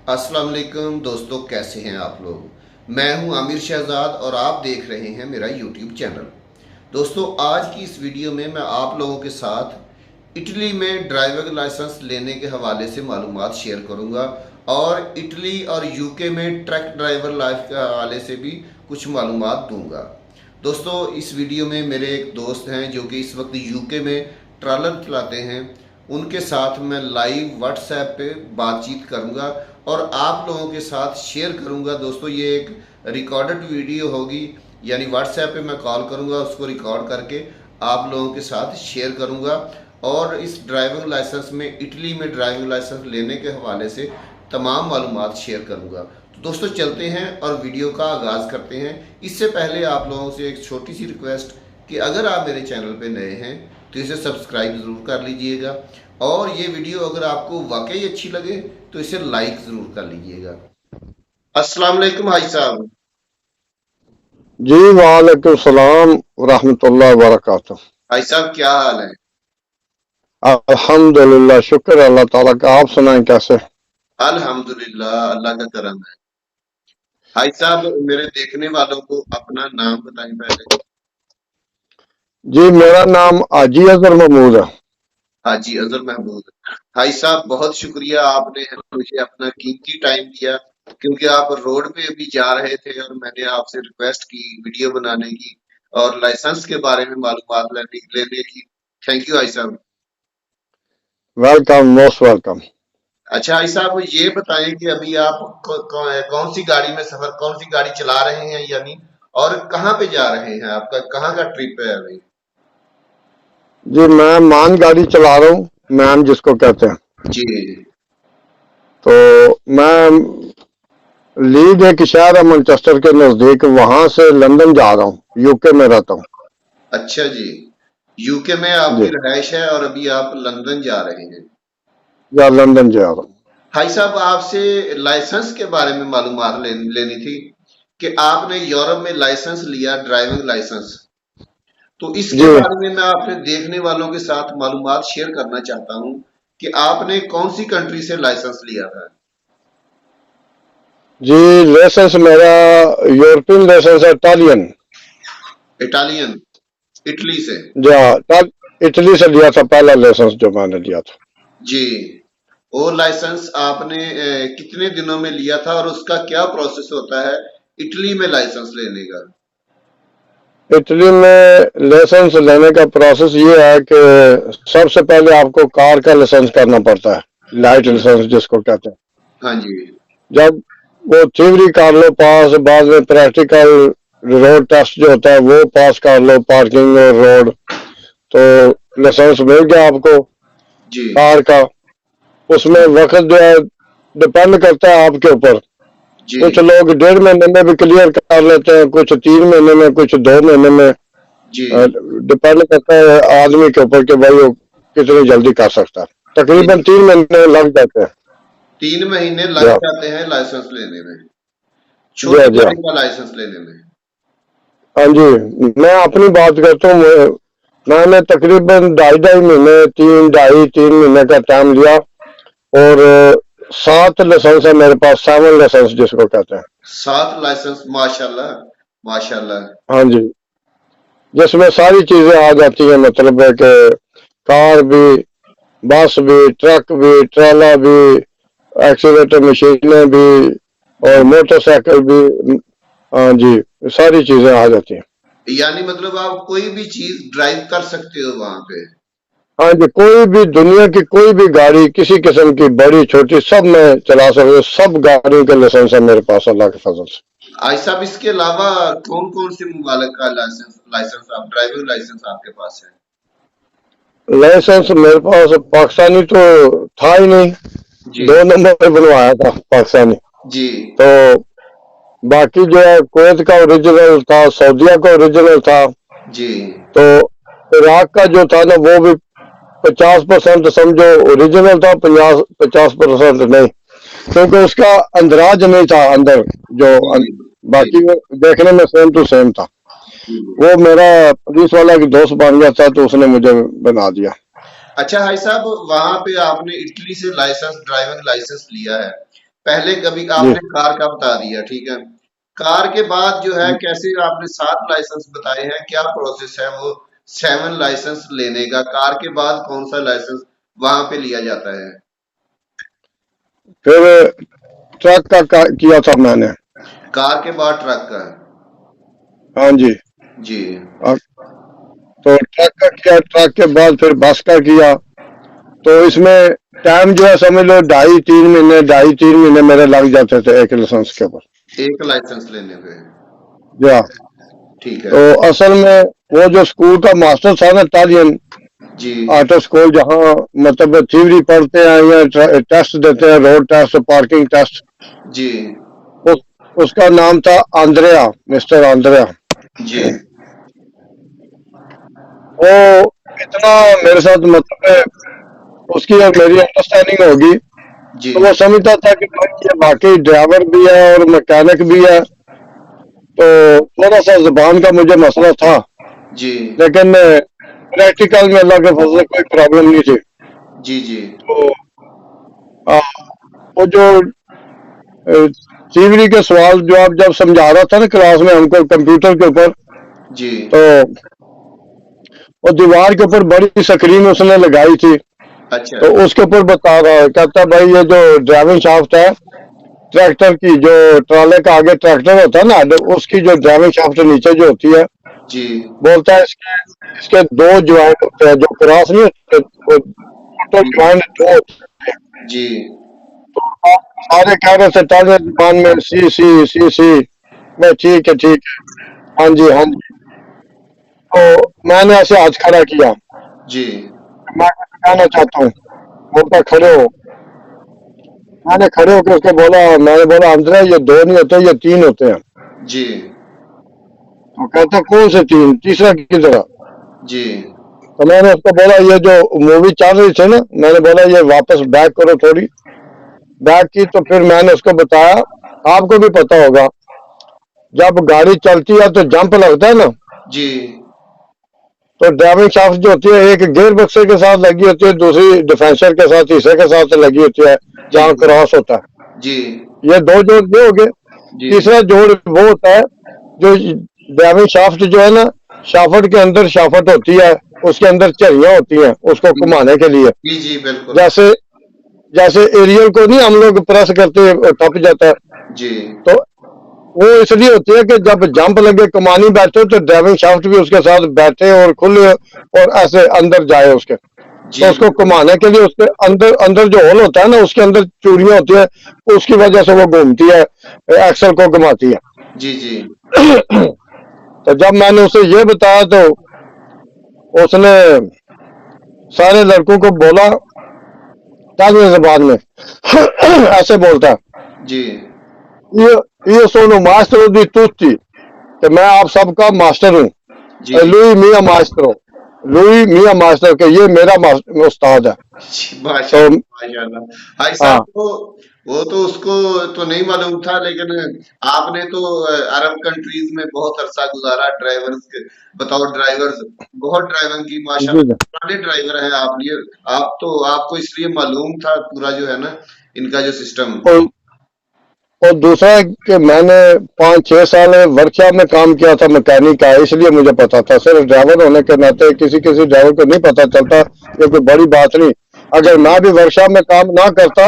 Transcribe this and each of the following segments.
अस्सलाम वालेकुम दोस्तों, कैसे हैं आप लोग। मैं हूं आमिर शहजाद और आप देख रहे हैं मेरा यूट्यूब चैनल। दोस्तों, आज की इस वीडियो में मैं आप लोगों के साथ इटली में ड्राइविंग लाइसेंस लेने के हवाले से मालूमात शेयर करूंगा और इटली और यूके में ट्रक ड्राइवर लाइफ के हवाले से भी कुछ मालूमात दूंगा। दोस्तों, इस वीडियो में मेरे एक दोस्त हैं जो कि इस वक्त यूके में ट्रॉलर चलाते हैं। उनके साथ मैं लाइव व्हाट्सएप पे बातचीत करूंगा और आप लोगों के साथ शेयर करूंगा। दोस्तों, ये एक रिकॉर्डेड वीडियो होगी, यानी व्हाट्सएप पे मैं कॉल करूंगा, उसको रिकॉर्ड करके आप लोगों के साथ शेयर करूंगा और इस ड्राइविंग लाइसेंस में, इटली में ड्राइविंग लाइसेंस लेने के हवाले से तमाम मालूमात शेयर करूंगा। तो दोस्तों, चलते हैं और वीडियो का आगाज़ करते हैं। इससे पहले आप लोगों से एक छोटी सी रिक्वेस्ट कि अगर आप मेरे चैनल पे नए हैं तो इसे सब्सक्राइब ज़रूर कर लीजिएगा और ये वीडियो अगर आपको वाकई अच्छी लगे तो इसे लाइक ज़रूर कर लीजिएगा। अस्सलाम वालेकुम भाई साहब। जी वालेकुम सलाम रहमतुल्लाह वबरकातुह। भाई साहब, क्या हाल है। अल्हम्दुलिल्लाह, शुक्र अल्लाह ताला का। आप सुनाएं कैसे। अल्हम्दुलिल्लाह, अल्लाह का करम है। भाई साहब, मेरे देखने वालों को अपना नाम बताएं पहले। जी मेरा नाम हाजी अजहर महमूद है। हाजी अजहर महमूद। भाई साहब, बहुत शुक्रिया, आपने मुझे अपना कीमती टाइम दिया, क्योंकि आप रोड पे अभी जा रहे थे और मैंने आपसे रिक्वेस्ट की वीडियो बनाने की और लाइसेंस के बारे में मालूमात लेने की। थैंक यू भाई साहब। Welcome, most welcome. अच्छा भाई साहब, ये बताएं कि अभी आप कौन सी गाड़ी में सफर, कौन सी गाड़ी चला रहे हैं, यानी और कहाँ पे जा रहे हैं, आपका कहाँ का ट्रिप है अभी। जी मैं मान गाड़ी चला रहा हूँ, मैन जिसको कहते हैं। जी। तो मैं लीड एक शहर है मैनचेस्टर के नजदीक, वहां से लंदन जा रहा हूँ। यूके में रहता हूँ। अच्छा जी। यूके में आपकी जी, रहाइश है और अभी आप लंदन जा रहे हैं। या लंदन जा रहा हूँ। भाई साहब, आपसे लाइसेंस के बारे में मालूमात लेनी थी कि आपने यूरोप में लाइसेंस लिया, ड्राइविंग लाइसेंस। तो इसके जी बारे में मैं अपने देखने वालों के साथ मालूमात शेयर करना चाहता हूँ कि आपने कौन सी कंट्री से लाइसेंस लिया था। जी लाइसेंस मेरा यूरोपियन लाइसेंस है, इटालियन। इटालियन, इटली से। जी हाँ, इटली से लिया था पहला लाइसेंस जो मैंने लिया था। जी। वो लाइसेंस आपने कितने दिनों में लिया था और उसका क्या प्रोसेस होता है इटली में लाइसेंस लेने का। इटली में लाइसेंस लेने का प्रोसेस ये है कि सबसे पहले आपको कार का लाइसेंस करना पड़ता है, लाइट जी। लाइसेंस जिसको कहते हैं। हाँ जी। जब वो थ्योरी कर लो पास, बाद में प्रैक्टिकल रोड टेस्ट जो होता है वो पास कर लो, पार्किंग और रोड, तो लाइसेंस मिल गया आपको जी। कार का। उसमें वक्त जो है डिपेंड करता है आपके ऊपर। जी। कुछ लोग 1.5 महीने में भी क्लियर कर लेते हैं, कुछ 3 महीने में, कुछ 2 महीने में। जी। डिपेंड करता है आदमी के ऊपर कि भाई वो कितनी जल्दी कर सकता है। तकरीबन 3 महीने लग जाते हैं। 3 महीने लग जी जाते हैं लाइसेंस लेने में, जी छोटी जी। गाड़ी का लाइसेंस लेने में। हाँ जी, मैं अपनी बात करता हूँ। मैंने तकरीबन 2.5 महीने, 3 महीने का टाइम लिया और 7 लाइसेंस है मेरे पास, 7 लाइसेंस जिसको कहते हैं। 7 लाइसेंस, माशाल्लाह, माशाल्लाह। हाँ जी, जिसमें सारी चीजें आ जाती हैं, मतलब है कि कार भी, बस भी, ट्रक भी, ट्राला भी, एक्सीवेटर मशीनें भी और जी। मोटरसाइकिल भी। हाँ जी, सारी चीजें आ जाती हैं। यानी मतलब आप कोई भी चीज ड्राइव कर सकते हो वहां पे। हाँ जी, कोई भी दुनिया की कोई भी गाड़ी, किसी किस्म की, बड़ी छोटी, सब मैं चला सकता हूँ। सब गाड़ियों के लाइसेंस है मेरे पास, अल्लाह के फजल से। आई साहब, इसके अलावा कौन कौन से मुमालिक का लाइसेंस लाइसेंस आप ड्राइविंग लाइसेंस आपके पास है। लाइसेंस मेरे पास पाकिस्तानी तो था ही नहीं, जी। 2 नंबर बनवाया था पाकिस्तानी। जी। तो बाकी जो है कुवैत का ओरिजिनल था, सऊदीया का ओरिजिनल था। जी। तो इराक का जो था ना वो भी 50% समझो ओरिजिनल था, 50% नहीं, क्योंकि उसका अंदराज नहीं था अंदर जो जी। जी। बाकी वो देखने में सेम टू सेम था। जी। वो मेरा पुलिस वाला की दोस्त बन गया था, तो उसने मुझे बना दिया। अच्छा भाई साहब, वहां पे आपने इटली से लाइसेंस, ड्राइविंग लाइसेंस लिया है, पहले कभी जी आपने कार का बता दिया, ठीक है। कार के बाद जो है कैसे आपने 7 लाइसेंस बताए हैं, क्या प्रोसेस है वो 7 लाइसेंस लेने का? कार के बाद कौन सा लाइसेंस वहां पे लिया जाता है? फिर ट्रक का किया था मैंने। कार के बाद ट्रक का? हाँ जी। जी। अब तो ट्रक का किया, ट्रक के बाद फिर बस का किया। तो इसमें टाइम जो है समझ लो 2.5 3 महीने मेरे लग जाते थे एक लाइसेंस के ऊपर। एक लाइसेंस लेने पे? या ठीक है। तो असल में वो जो स्कूल का मास्टर था ना, इटालियन जी ऑटो स्कूल, जहाँ मतलब थ्योरी पढ़ते हैं या टेस्ट देते हैं, रोड टेस्ट, पार्किंग टेस्ट, जी उस, उसका नाम था आंद्रेया, मिस्टर आंद्रेया। जी वो इतना मेरे साथ मतलब उसकी और मेरी अंडरस्टैंडिंग होगी, जी तो वो समझता था कि भाई ये वाकई ड्राइवर भी है और मैकेनिक भी है। तो थोड़ा सा जुबान का मुझे मसला था, जी लेकिन प्रैक्टिकल में अल्लाह के फजल से कोई प्रॉब्लम नहीं थी। जी जी तो आ, वो जो थ्योरी के सवाल जो आप जब समझा रहा था ना क्लास में हमको कंप्यूटर के ऊपर, जी। तो वो दीवार के ऊपर बड़ी स्क्रीन उसने लगाई थी, अच्छा। तो उसके ऊपर बता रहा है, कहता भाई ये जो ड्राइविंग शाफ्ट है ट्रैक्टर की, जो ट्राले का आगे ट्रैक्टर होता है ना, उसकी जो ड्राइविंग शाफ्ट नीचे जो होती है, जी बोलता है इसके इसके 2 ज्वाइंट होते हैं, जो क्रॉस नहीं होते, वो टोटल जी ज्वाइंट 2 होते जी हैं। सारे कह रहे थे ताजे जुबान में सी सी सी सी। मैं ठीक है ठीक है, हाँ जी हाँ जी। तो मैंने ऐसे हाथ खड़ा किया, जी मैं कुछ कहना चाहता हूँ। बोलता खड़े हो। मैंने खड़े होकर उसको बोला, मैंने बोला अंदर ये 2 नहीं होते, ये 3 होते हैं। जी तो कहता कौन से 3, तीसरा किधर है? जी तो मैंने उसको बोला ये जो मूवी चल रही थी ना, मैंने बोला ये वापस बैक करो थोड़ी। बैक की तो फिर मैंने उसको बताया, आपको भी पता होगा जब गाड़ी चलती है तो जंप लगता है ना, जी तो ड्राइविंग शाफ्ट जो होती है एक गियर बक्से के साथ लगी होती है, दूसरी डिफेंसर के साथ, तीसरे के साथ लगी होती है जी जहाँ क्रॉस होता है। जी ये 2 जोड़ ये हो गए। जी तीसरा जोड़ वो होता है जो ड्राइविंग शाफ्ट जो है ना, शाफ्ट के अंदर शाफ्ट होती है, उसके अंदर झरियां होती हैं उसको घुमाने के लिए। जी जी बिल्कुल। जैसे जैसे एरियल को नहीं हम लोग प्रेस करते टप जाता है, जी तो वो इसलिए होती है कि जब जंप लगे, कमानी बैठे तो ड्राइविंग शाफ्ट भी उसके साथ बैठे और खुले और ऐसे अंदर जाए उसके। जी तो उसको घुमाने के लिए उसके अंदर अंदर जो होल होता है ना, उसके अंदर चूड़ियां होती है, उसकी वजह से वो घूमती है, एक्सल को घुमाती है। जी जी तो जब मैंने उसे ये बताया तो उसने सारे लड़कों को बोला ताज़ी जबान में ऐसे बोलता है, जी io sono maestro di tutti, कि मैं आप सबका मास्टर हूँ। जी लुई मिया मास्टरो, लुई मिया मास्टर, के ये मेरा उस्ताद है। तो माशाल्लाह माशाल्लाह। भाई हाँ साहब वो तो उसको तो नहीं मालूम था, लेकिन आपने तो अरब कंट्रीज में बहुत अरसा गुजारा ड्राइवर्स के, बताओ ड्राइवर्स, बहुत ड्राइविंग की जी माशाल्लाह, जी। पुराने ड्राइवर हैं आप। लिए आप तो आपको इसलिए मालूम था पूरा जो है ना इनका जो सिस्टम। और, और दूसरा है कि मैंने 5 6 साल वर्कशॉप में काम किया था मैकेनिक का, इसलिए मुझे पता था। सिर्फ ड्राइवर होने के नाते किसी किसी ड्राइवर को नहीं पता चलता, ये कोई बड़ी बात नहीं। जी अगर मैं भी वर्कशॉप में काम ना करता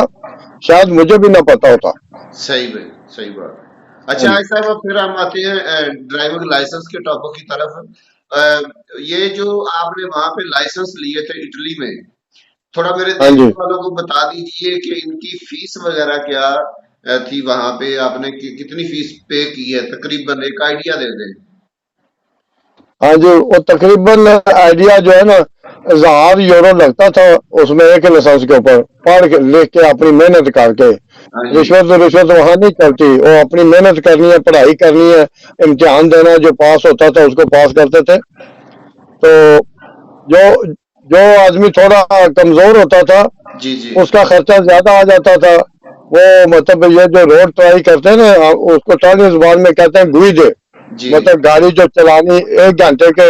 शायद मुझे भी ना पता होता। सही बात। हाँ अच्छा जी ऐसा अब फिर हम आते हैं ड्राइविंग लाइसेंस के टॉपिक की तरफ। ये जो आपने वहां पे लाइसेंस लिए थे इटली में, थोड़ा मेरे हाँ जी। देखने वालों को बता दीजिए कि इनकी फीस वगैरह क्या थी वहां पे, आपने कितनी फीस पे की है तकरीबन, एक आइडिया दे दें। हाँ जी, वो तकरीबन आइडिया जो है ना 1000 यूरो लगता था उसमें एक लाइसेंस के ऊपर, पढ़ के लिख के अपनी मेहनत करके। हाँ जी रिश्वत वहां नहीं चलती, वो अपनी मेहनत करनी है, पढ़ाई करनी है, इम्तिहान देना है, जो पास होता था उसको पास करते थे। तो जो जो आदमी थोड़ा कमजोर होता था जी जी उसका खर्चा ज्यादा आ जाता था। वो मतलब ये जो रोड ट्राई करते हैं ना, उसको टाली जुबान में कहते हैं गुईदे, जी मतलब गाड़ी जो चलानी 1 घंटे के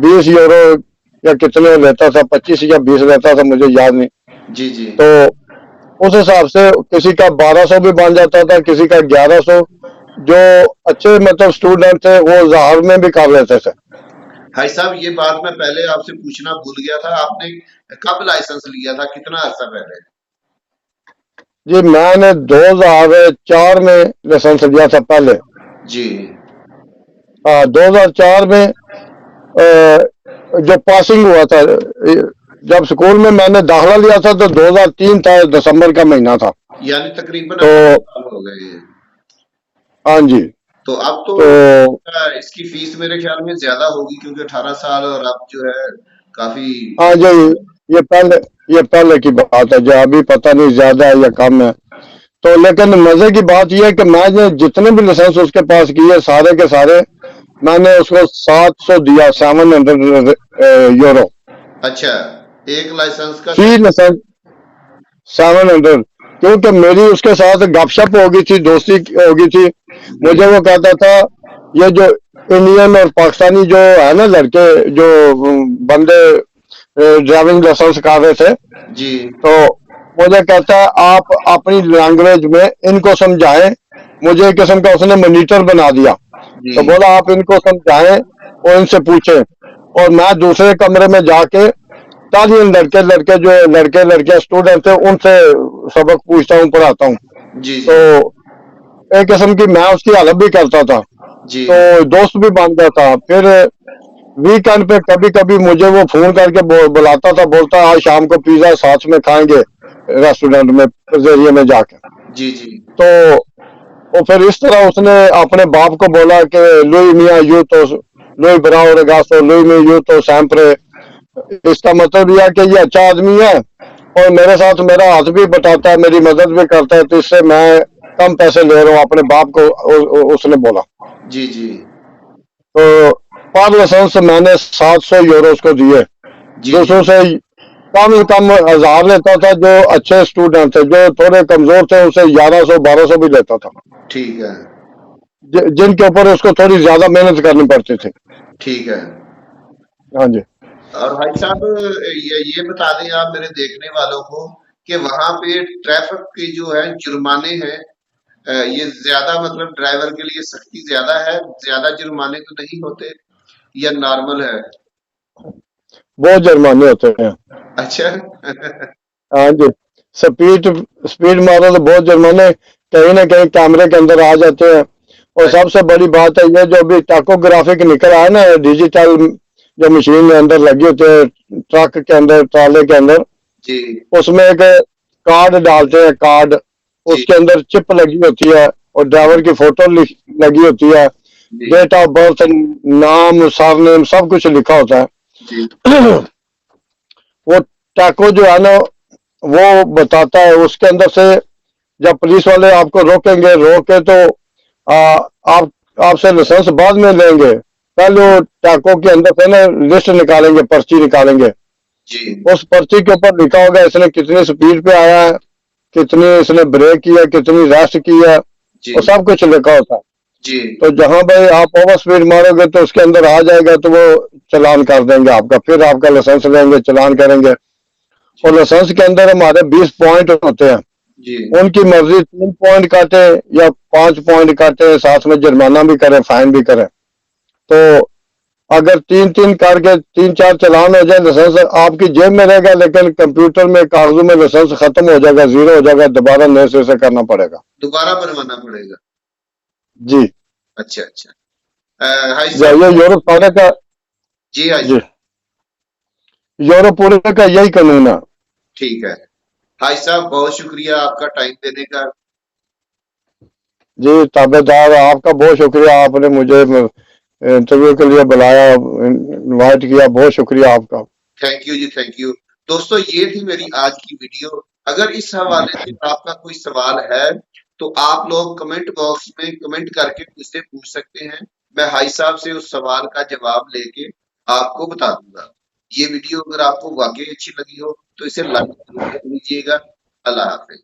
20 यूरो या कितने लेता था, 25 या 20 लेता था, मुझे याद नहीं। जी जी तो उस हिसाब से किसी का 1200 भी बन जाता था, किसी का 1100। जो अच्छे मतलब स्टूडेंट थे वो 1000 में भी कर लेते थे। भाई साहब, ये बात मैं पहले आपसे पूछना भूल गया था, आपने कब लाइसेंस लिया था, कितना अर्सा पहले? जी मैंने 2004 में लाइसेंस लिया था पहले। जी। 2004 में जो पासिंग हुआ था, जब स्कूल में मैंने दाखिला लिया था तो 2003 था, दिसंबर का महीना था। यानी तकरीबन तो 18 साल हो गए हैं। हाँ जी। तो अब तो तो इसकी फीस मेरे ख्याल में ज्यादा होगी, क्योंकि 18 साल और अब जो है काफी। हाँ जी, ये पहले ये पहले की बात है, जो अभी पता नहीं ज्यादा है या कम है। तो लेकिन मजे की बात यह है कि मैंने जितने भी लाइसेंस उसके पास किए सारे के सारे मैंने उसको 700 दिया, 700 यूरो अच्छा, एक लाइसेंस का फी लाइसेंस, 700। क्योंकि मेरी उसके साथ गपशप हो गई थी, दोस्ती हो गई थी। जी मुझे वो कहता था, ये जो इंडियन और पाकिस्तानी जो है ना लड़के, जो बंदे ड्राइविंग लाइसेंस कर रहे थे, जी तो मुझे कहता है आप अपनी लैंग्वेज में इनको समझाएं। मुझे एक किस्म का उसने मॉनिटर बना दिया। जी तो बोला आप इनको समझाएं और इनसे पूछें। और मैं दूसरे कमरे में जाके तालियन लड़के लड़के जो लड़के लड़कियां स्टूडेंट थे उनसे सबक पूछता हूँ, पढ़ाता हूँ। जी तो जी एक किस्म की मैं उसकी हेल्प भी करता था, जी तो दोस्त भी बन गया था। फिर वीकेंड पे कभी कभी मुझे वो फोन करके बुलाता था, बोलता आज शाम को पिज्जा साथ में खाएंगे रेस्टोरेंट में, पिज्जेरिया में जाके। जी जी तो वो फिर इस तरह उसने अपने बाप को बोला कि लुई मियाँ यू तो लुई ब्राओ रेगासो, लुई में यू तो सैम्परे। इसका मतलब यह है कि ये अच्छा आदमी है और मेरे साथ मेरा हाथ भी बटाता है, मेरी मदद भी करता है, तो इससे मैं कम पैसे ले रहा हूँ, अपने बाप को उसने बोला। जी जी तो पर लाइसेंस मैंने 700 यूरो उसको दिए। जी जी दूसरों से कम 1000 लेता था, जो अच्छे स्टूडेंट थे। जो थोड़े कमजोर थे उसे 1100 1200 भी लेता था, ठीक है। जिनके ऊपर उसको थोड़ी ज्यादा मेहनत करनी पड़ती थी। ठीक है। हाँ जी। और भाई साहब, ये बता दें आप मेरे देखने वालों को कि वहां पे ट्रैफिक के जो है जुर्माने हैं, ये ज्यादा मतलब ड्राइवर के लिए सख्ती ज्यादा है, ज्यादा जुर्माने तो नहीं होते, या नॉर्मल है? बहुत जुर्माने होते हैं। अच्छा। हाँ जी। स्पीड स्पीड मारो तो बहुत जुर्माने कहीं ना कहीं कैमरे के अंदर आ जाते हैं। और सबसे बड़ी बात है ये जो अभी टाकोग्राफिक निकल आया ना, डिजिटल जो मशीन अंदर लगी होती है ट्रक के अंदर, ट्राले के अंदर, जी उसमें एक कार्ड डालते हैं, कार्ड जी उसके अंदर चिप लगी होती है और ड्राइवर की फोटो लगी होती है, जी डेट ऑफ बर्थ, नाम, सरनेम, सब कुछ लिखा होता जी है। वो टैको जो है ना वो बताता है उसके अंदर से। जब पुलिस वाले आपको रोकेंगे, रोके तो आ, आप आपसे लाइसेंस बाद में लेंगे। पहले वो टैको के अंदर से ना लिस्ट निकालेंगे, पर्ची निकालेंगे। जी उस पर्ची के ऊपर लिखा होगा इसने कितनी स्पीड पे आया है, कितनी इसने ब्रेक किया, कितनी रेस्ट की है, जी और सब कुछ लिखा होता है। जी तो जहां भाई आप ओवर स्पीड मारोगे तो उसके अंदर आ जाएगा, तो वो चलान कर देंगे आपका, फिर आपका लाइसेंस लेंगे, चलान करेंगे। और लाइसेंस के अंदर हमारे 20 पॉइंट होते हैं। जी उनकी मर्जी 3 पॉइंट काटे या 5 पॉइंट काटे, साथ में जुर्माना भी करें, फाइन भी करें। तो अगर 3 3 करके 3 4 चालान हो जाए, लाइसेंस आपकी जेब में रहेगा, लेकिन कंप्यूटर में कागजों में लाइसेंस खत्म हो जाएगा, जीरो हो जाएगा, दोबारा नए सिरे से करना पड़ेगा। दोबारा बनवाना पड़ेगा। जी। अच्छा अच्छा। हाई ये साहब। यूरोप सारे का, जी हाई जी साहब। यूरोप पूरे का यही कानून है। ठीक है। हाई साहब, बहुत शुक्रिया आपका टाइम देने का। जी ताबेदार, आपका बहुत शुक्रिया, आपने मुझे इंटरव्यू के लिए बुलाया, इनवाइट किया, बहुत शुक्रिया आपका। Thank you ji, thank you. दोस्तों, ये थी मेरी आज की वीडियो। अगर इस हवाले से आपका कोई सवाल है तो आप लोग कमेंट बॉक्स में कमेंट करके मुझसे पूछ सकते हैं। मैं हाई साहब से उस सवाल का जवाब लेके आपको बता दूंगा। ये वीडियो अगर आपको वाकई अच्छी लगी हो तो इसे लाइक जरूर कर लीजिएगा। अल्लाह हाफिज।